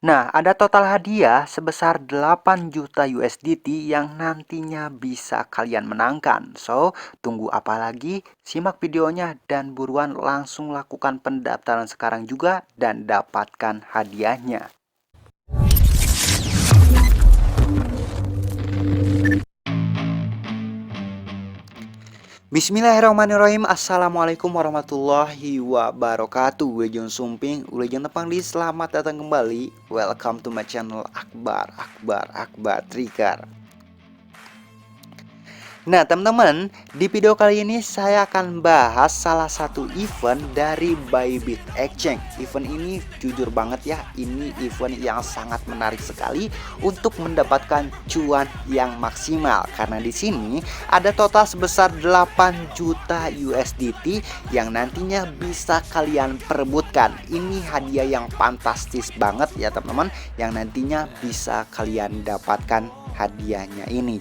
Nah, ada total hadiah sebesar 8 juta USDT yang nantinya bisa kalian menangkan. So, tunggu apa lagi? Simak videonya dan buruan langsung lakukan pendaftaran sekarang juga dan dapatkan hadiahnya. Bismillahirrahmanirrahim. Assalamualaikum warahmatullahi wabarakatuh. Wejong Sumping, Ulejong Tepangli. Selamat datang kembali. Welcome to my channel Akbar Trigger. Nah teman-teman, di video kali ini saya akan bahas salah satu event dari Bybit Exchange. Event ini jujur banget ya, ini event yang sangat menarik sekali untuk mendapatkan cuan yang maksimal. Karena di sini ada total sebesar 8 juta USDT yang nantinya bisa kalian perebutkan. Ini hadiah yang fantastis banget ya teman-teman, yang nantinya bisa kalian dapatkan hadiahnya ini.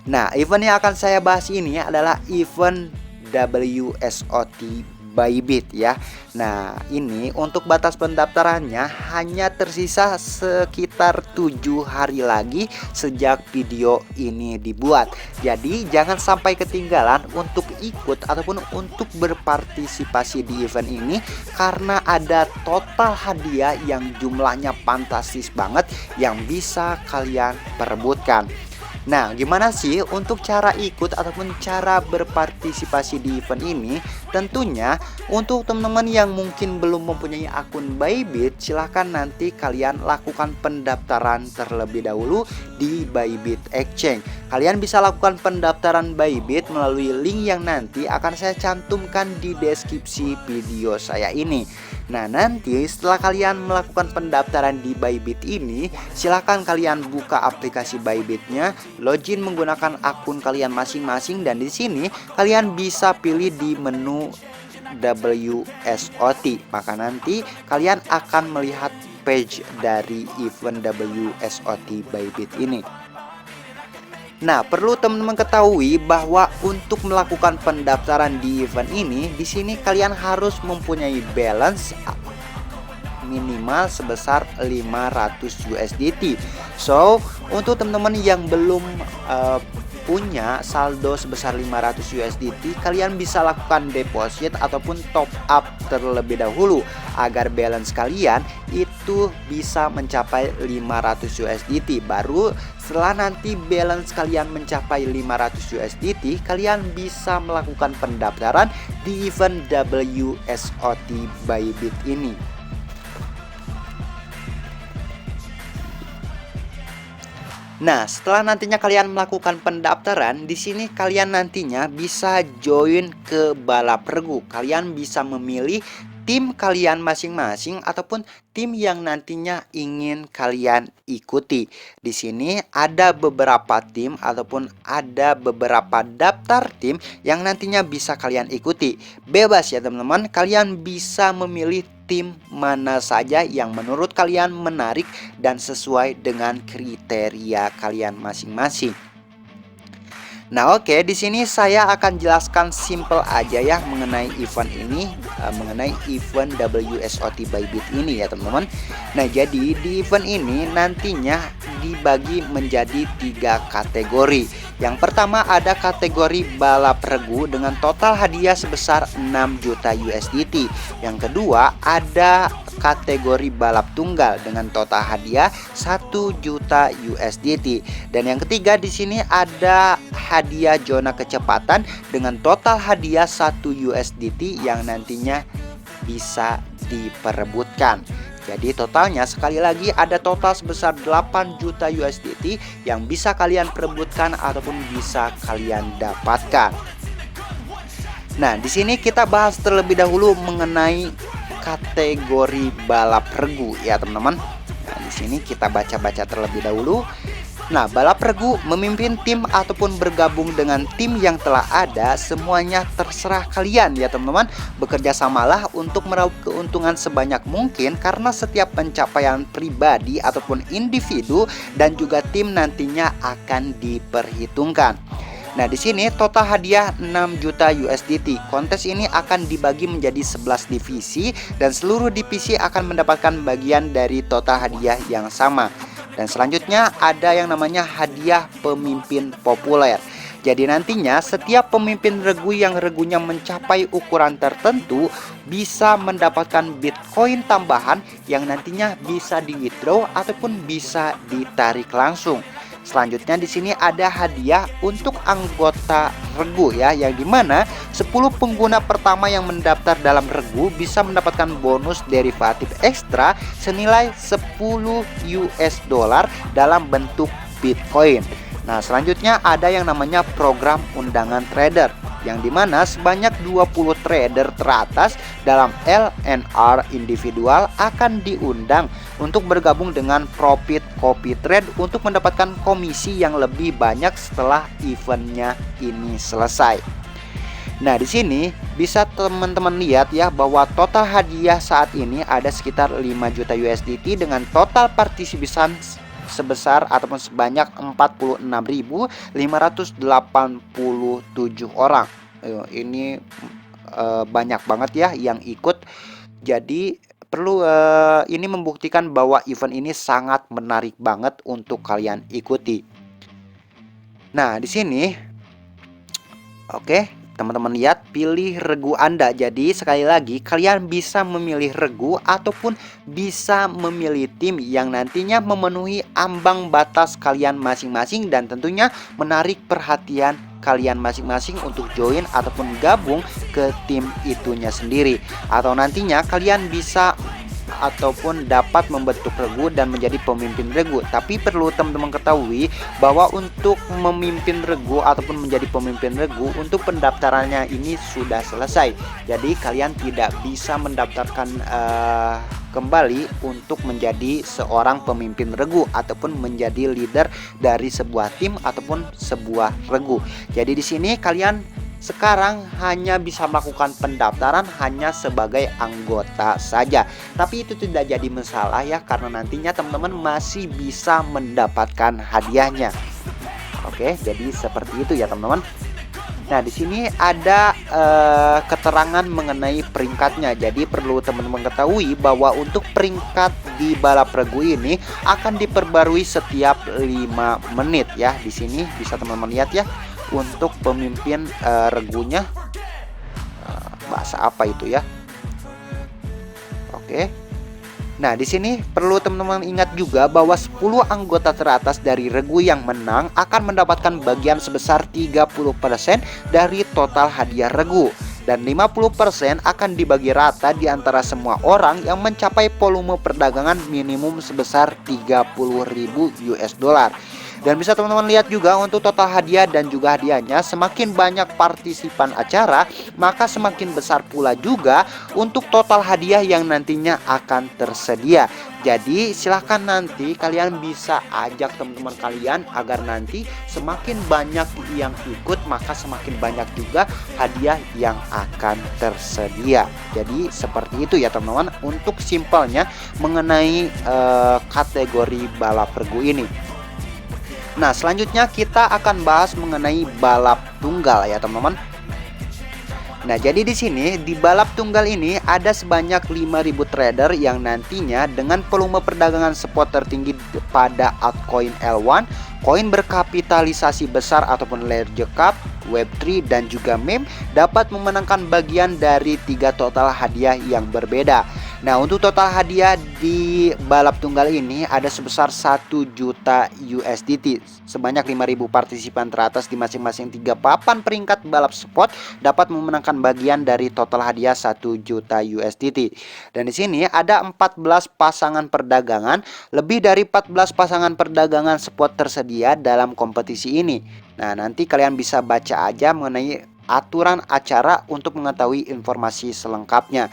Nah, event yang akan saya bahas ini adalah event WSOT Bybit ya. Nah, ini untuk batas pendaftarannya hanya tersisa sekitar 7 hari lagi sejak video ini dibuat. Jadi, jangan sampai ketinggalan untuk ikut ataupun untuk berpartisipasi di event ini karena ada total hadiah yang jumlahnya fantastis banget yang bisa kalian perebutkan. Nah, gimana sih untuk cara ikut ataupun cara berpartisipasi di event ini? Tentunya untuk teman-teman yang mungkin belum mempunyai akun Bybit, silahkan nanti kalian lakukan pendaftaran terlebih dahulu di Bybit Exchange. Kalian bisa lakukan pendaftaran Bybit melalui link yang nanti akan saya cantumkan di deskripsi video saya ini. Nah, nanti setelah kalian melakukan pendaftaran di Bybit ini, silahkan kalian buka aplikasi Bybitnya, login menggunakan akun kalian masing-masing, dan di sini kalian bisa pilih di menu WSOT. Maka nanti kalian akan melihat page dari event WSOT Bybit ini. Nah, perlu teman-teman ketahui bahwa untuk melakukan pendaftaran di event ini, di sini kalian harus mempunyai balance minimal sebesar 500 USDT. So, untuk teman-teman yang belum punya saldo sebesar 500 USDT, kalian bisa lakukan deposit ataupun top up terlebih dahulu agar balance kalian itu bisa mencapai 500 USDT. Baru setelah nanti balance kalian mencapai 500 USDT, kalian bisa melakukan pendaftaran di event WSOT Bybit ini. Nah, setelah nantinya kalian melakukan pendaftaran, di sini kalian nantinya bisa join ke balap regu. Kalian bisa memilih tim kalian masing-masing ataupun tim yang nantinya ingin kalian ikuti. Di sini ada beberapa tim ataupun ada beberapa daftar tim yang nantinya bisa kalian ikuti. Bebas ya teman-teman, kalian bisa memilih tim mana saja yang menurut kalian menarik dan sesuai dengan kriteria kalian masing-masing. Nah, oke, di sini saya akan jelaskan simple aja ya mengenai event ini, mengenai event WSOT Bybit ini ya teman-teman. Nah, jadi di event ini nantinya dibagi menjadi 3 kategori. Yang pertama ada kategori balap regu dengan total hadiah sebesar 6 juta USDT. Yang kedua ada kategori balap tunggal dengan total hadiah 1 juta USDT. Dan yang ketiga di sini ada hadiah zona kecepatan dengan total hadiah 1 USDT yang nantinya bisa diperebutkan. Jadi totalnya sekali lagi ada total sebesar 8 juta USDT yang bisa kalian perebutkan ataupun bisa kalian dapatkan. Nah, di sini kita bahas terlebih dahulu mengenai kategori balap regu ya teman-teman. Nah, di sini kita baca-baca terlebih dahulu. Nah, balap regu memimpin tim ataupun bergabung dengan tim yang telah ada, semuanya terserah kalian ya teman-teman. Bekerja samalah untuk meraup keuntungan sebanyak mungkin karena setiap pencapaian pribadi ataupun individu dan juga tim nantinya akan diperhitungkan. Nah, di sini total hadiah 6 juta USDT. Kontes ini akan dibagi menjadi 11 divisi dan seluruh divisi akan mendapatkan bagian dari total hadiah yang sama. Dan selanjutnya ada yang namanya hadiah pemimpin populer. Jadi nantinya setiap pemimpin regu yang regunya mencapai ukuran tertentu bisa mendapatkan Bitcoin tambahan yang nantinya bisa di-withdraw ataupun bisa ditarik langsung. Selanjutnya di sini ada hadiah untuk anggota regu ya, yang dimana 10 pengguna pertama yang mendaftar dalam regu bisa mendapatkan bonus derivatif ekstra senilai 10 US dollar dalam bentuk Bitcoin. Nah, selanjutnya ada yang namanya program undangan trader, yang dimana sebanyak 20 trader teratas dalam LNR individual akan diundang untuk bergabung dengan Profit Copy Trade untuk mendapatkan komisi yang lebih banyak setelah eventnya ini selesai. Nah, di sini bisa teman-teman lihat ya bahwa total hadiah saat ini ada sekitar 5 juta USDT dengan total partisipan sebesar ataupun sebanyak 46.587 orang. Ini banyak banget ya yang ikut. Jadi perlu ini membuktikan bahwa event ini sangat menarik banget untuk kalian ikuti. Nah, di sini oke, teman-teman lihat, pilih regu Anda. Jadi sekali lagi kalian bisa memilih regu ataupun bisa memilih tim yang nantinya memenuhi ambang batas kalian masing-masing dan tentunya menarik perhatian kalian masing-masing untuk join ataupun gabung ke tim itunya sendiri. Atau nantinya kalian bisa ataupun dapat membentuk regu dan menjadi pemimpin regu. Tapi perlu teman-teman ketahui bahwa untuk memimpin regu ataupun menjadi pemimpin regu, untuk pendaftarannya ini sudah selesai. Jadi kalian tidak bisa mendaftarkan kembali untuk menjadi seorang pemimpin regu ataupun menjadi leader dari sebuah tim ataupun sebuah regu. Jadi di sini kalian sekarang hanya bisa melakukan pendaftaran hanya sebagai anggota saja. Tapi itu tidak jadi masalah ya, karena nantinya teman-teman masih bisa mendapatkan hadiahnya. Oke, jadi seperti itu ya teman-teman. Nah, di sini ada keterangan mengenai peringkatnya. Jadi perlu teman-teman ketahui bahwa untuk peringkat di balap regu ini akan diperbarui setiap 5 menit ya. Di sini bisa teman-teman lihat ya. Untuk pemimpin regunya bahasa apa itu ya. Oke. Nah, di sini perlu teman-teman ingat juga bahwa 10 anggota teratas dari regu yang menang akan mendapatkan bagian sebesar 30% dari total hadiah regu dan 50% akan dibagi rata di antara semua orang yang mencapai volume perdagangan minimum sebesar 30.000 US dollar. Dan bisa teman-teman lihat juga untuk total hadiah dan juga hadiahnya, semakin banyak partisipan acara, maka semakin besar pula juga untuk total hadiah yang nantinya akan tersedia. Jadi silahkan nanti kalian bisa ajak teman-teman kalian agar nanti semakin banyak yang ikut, maka semakin banyak juga hadiah yang akan tersedia. Jadi seperti itu ya teman-teman untuk simpelnya mengenai kategori balap regu ini. Nah, selanjutnya kita akan bahas mengenai balap tunggal ya teman-teman. Nah, jadi di sini di balap tunggal ini ada sebanyak 5.000 trader yang nantinya dengan volume perdagangan spot tertinggi pada altcoin L1, koin berkapitalisasi besar ataupun large cap, Web3 dan juga meme dapat memenangkan bagian dari 3 total hadiah yang berbeda. Nah, untuk total hadiah di balap tunggal ini ada sebesar 1 juta USDT. Sebanyak 5.000 partisipan teratas di masing-masing 3 papan peringkat balap spot dapat memenangkan bagian dari total hadiah 1 juta USDT. Dan di sini ada 14 pasangan perdagangan, lebih dari 14 pasangan perdagangan spot tersedia dalam kompetisi ini. Nah, nanti kalian bisa baca aja mengenai aturan acara untuk mengetahui informasi selengkapnya.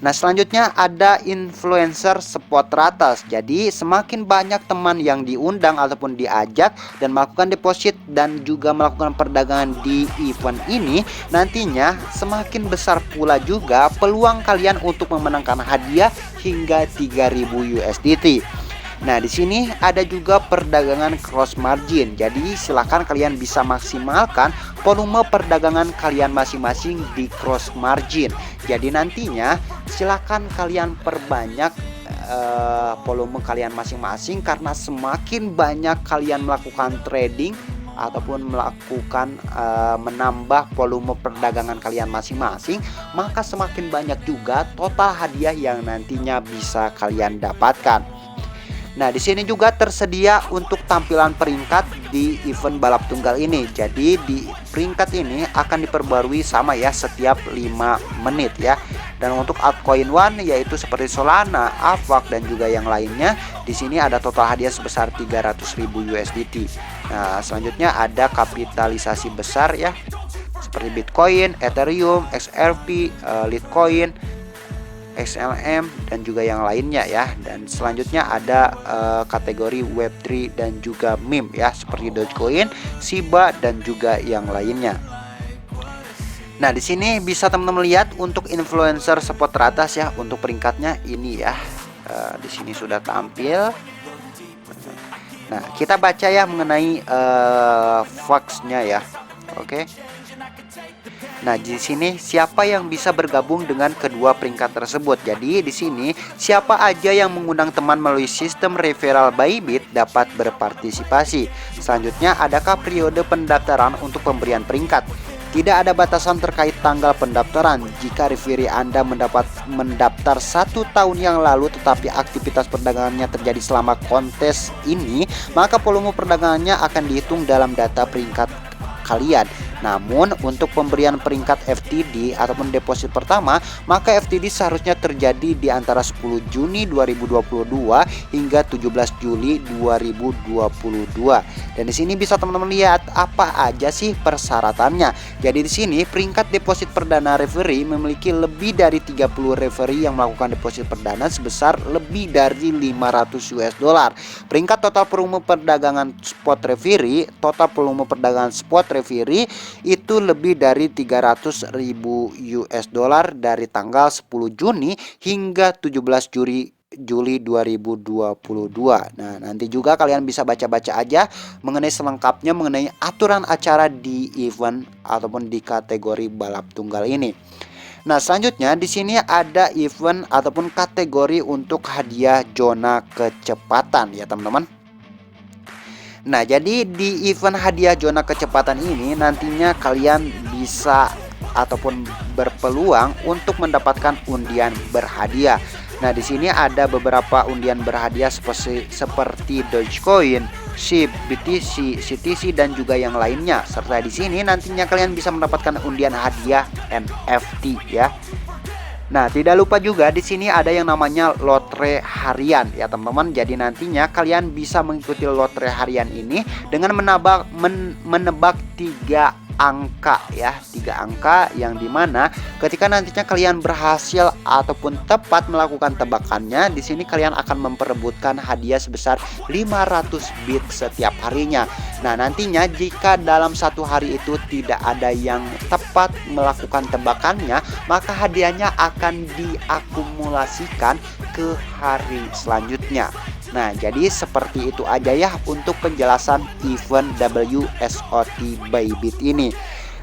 Nah, selanjutnya ada influencer spot teratas. Jadi semakin banyak teman yang diundang ataupun diajak dan melakukan deposit dan juga melakukan perdagangan di event ini, nantinya semakin besar pula juga peluang kalian untuk memenangkan hadiah hingga 3.000 USDT. Nah, di sini ada juga perdagangan cross margin. Jadi, silakan kalian bisa maksimalkan volume perdagangan kalian masing-masing di cross margin. Jadi, nantinya silakan kalian perbanyak volume kalian masing-masing, karena semakin banyak kalian melakukan trading ataupun melakukan menambah volume perdagangan kalian masing-masing, maka semakin banyak juga total hadiah yang nantinya bisa kalian dapatkan. Nah, di sini juga tersedia untuk tampilan peringkat di event balap tunggal ini. Jadi di peringkat ini akan diperbarui sama ya setiap 5 menit ya. Dan untuk altcoin one yaitu seperti Solana, AVAX dan juga yang lainnya, di sini ada total hadiah sebesar 300.000 USDT. Nah, selanjutnya ada kapitalisasi besar ya, seperti Bitcoin, Ethereum, XRP, Litecoin, XLM dan juga yang lainnya ya. Dan selanjutnya ada kategori Web3 dan juga meme ya, seperti Dogecoin, Shiba dan juga yang lainnya. Nah, di sini bisa teman-teman lihat untuk influencer spot teratas ya, untuk peringkatnya ini ya. Di sini sudah tampil. Nah, kita baca ya mengenai facts-nya ya. Oke. Nah, di sini siapa yang bisa bergabung dengan kedua peringkat tersebut. Jadi di sini siapa aja yang mengundang teman melalui sistem referral Bybit dapat berpartisipasi. Selanjutnya, adakah periode pendaftaran untuk pemberian peringkat? Tidak ada batasan terkait tanggal pendaftaran. Jika referee Anda mendaftar 1 tahun yang lalu tetapi aktivitas perdagangannya terjadi selama kontes ini, maka volume perdagangannya akan dihitung dalam data peringkat kalian. Namun untuk pemberian peringkat FTD ataupun deposit pertama, maka FTD seharusnya terjadi di antara 10 Juni 2022 hingga 17 Juli 2022. Dan di sini bisa teman-teman lihat apa aja sih persyaratannya. Jadi di sini peringkat deposit perdana referee memiliki lebih dari 30 referee yang melakukan deposit perdana sebesar lebih dari 500 US dollar. Peringkat total volume perdagangan spot referee, total volume perdagangan spot referee itu lebih dari 300.000 US dollar dari tanggal 10 Juni hingga 17 Juli 2022. Nah, nanti juga kalian bisa baca-baca aja mengenai selengkapnya mengenai aturan acara di event ataupun di kategori balap tunggal ini. Nah, selanjutnya di sini ada event ataupun kategori untuk hadiah zona kecepatan ya, teman-teman. Nah, jadi di event hadiah zona kecepatan ini nantinya kalian bisa ataupun berpeluang untuk mendapatkan undian berhadiah. Nah, di sini ada beberapa undian berhadiah seperti Dogecoin, SHIB, BTC, CTC dan juga yang lainnya. Serta di sini nantinya kalian bisa mendapatkan undian hadiah NFT ya. Nah, tidak lupa juga di sini ada yang namanya lotre harian ya, teman-teman. Jadi nantinya kalian bisa mengikuti lotre harian ini dengan menebak 3 angka ya, 3 angka yang dimana ketika nantinya kalian berhasil ataupun tepat melakukan tebakannya, di sini kalian akan memperebutkan hadiah sebesar 500 bit setiap harinya. Nah, nantinya jika dalam 1 hari itu tidak ada yang tepat melakukan tebakannya, maka hadiahnya akan diakumulasikan ke hari selanjutnya. Nah, jadi seperti itu aja ya untuk penjelasan event WSOT Bybit ini.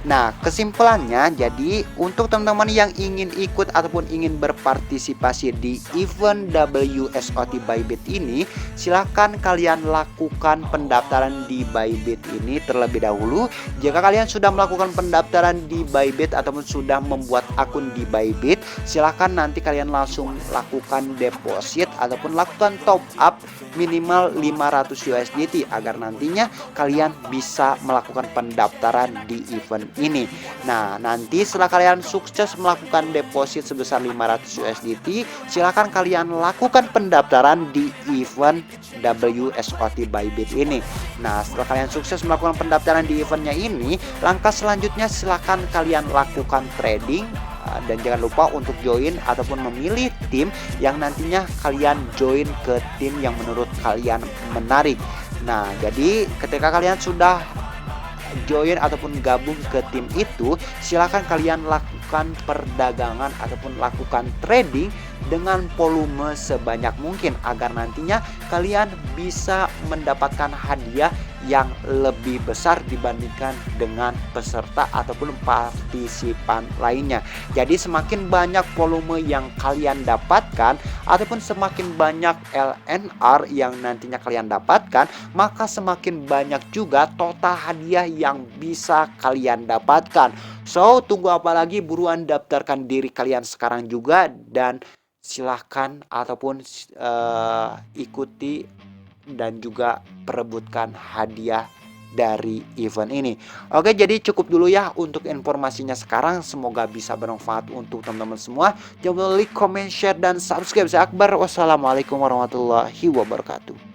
Nah, kesimpulannya, jadi untuk teman-teman yang ingin ikut ataupun ingin berpartisipasi di event WSOT Bybit ini, silahkan kalian lakukan pendaftaran di Bybit ini terlebih dahulu. Jika kalian sudah melakukan pendaftaran di Bybit ataupun sudah membuat akun di Bybit, silahkan nanti kalian langsung lakukan deposit ataupun lakukan top up minimal 500 USDT agar nantinya kalian bisa melakukan pendaftaran di event ini. Nah, nanti setelah kalian sukses melakukan deposit sebesar 500 USDT, silakan kalian lakukan pendaftaran di event WSOT Bybit ini. Nah, setelah kalian sukses melakukan pendaftaran di eventnya ini, langkah selanjutnya silakan kalian lakukan trading. Dan jangan lupa untuk join ataupun memilih tim yang nantinya kalian join ke tim yang menurut kalian menarik. Nah, jadi ketika kalian sudah join ataupun gabung ke tim itu, silakan kalian lakukan perdagangan ataupun lakukan trading dengan volume sebanyak mungkin agar nantinya kalian bisa mendapatkan hadiah yang lebih besar dibandingkan dengan peserta ataupun partisipan lainnya. Jadi semakin banyak volume yang kalian dapatkan ataupun semakin banyak LNR yang nantinya kalian dapatkan, maka semakin banyak juga total hadiah yang bisa kalian dapatkan. So, tunggu apa lagi, buruan daftarkan diri kalian sekarang juga dan silahkan ataupun ikuti dan juga perebutkan hadiah dari event ini. Oke, jadi cukup dulu ya untuk informasinya sekarang. Semoga bisa bermanfaat untuk teman-teman semua. Jangan lupa like, comment, share, dan subscribe. Saya Akbar. Wassalamualaikum warahmatullahi wabarakatuh.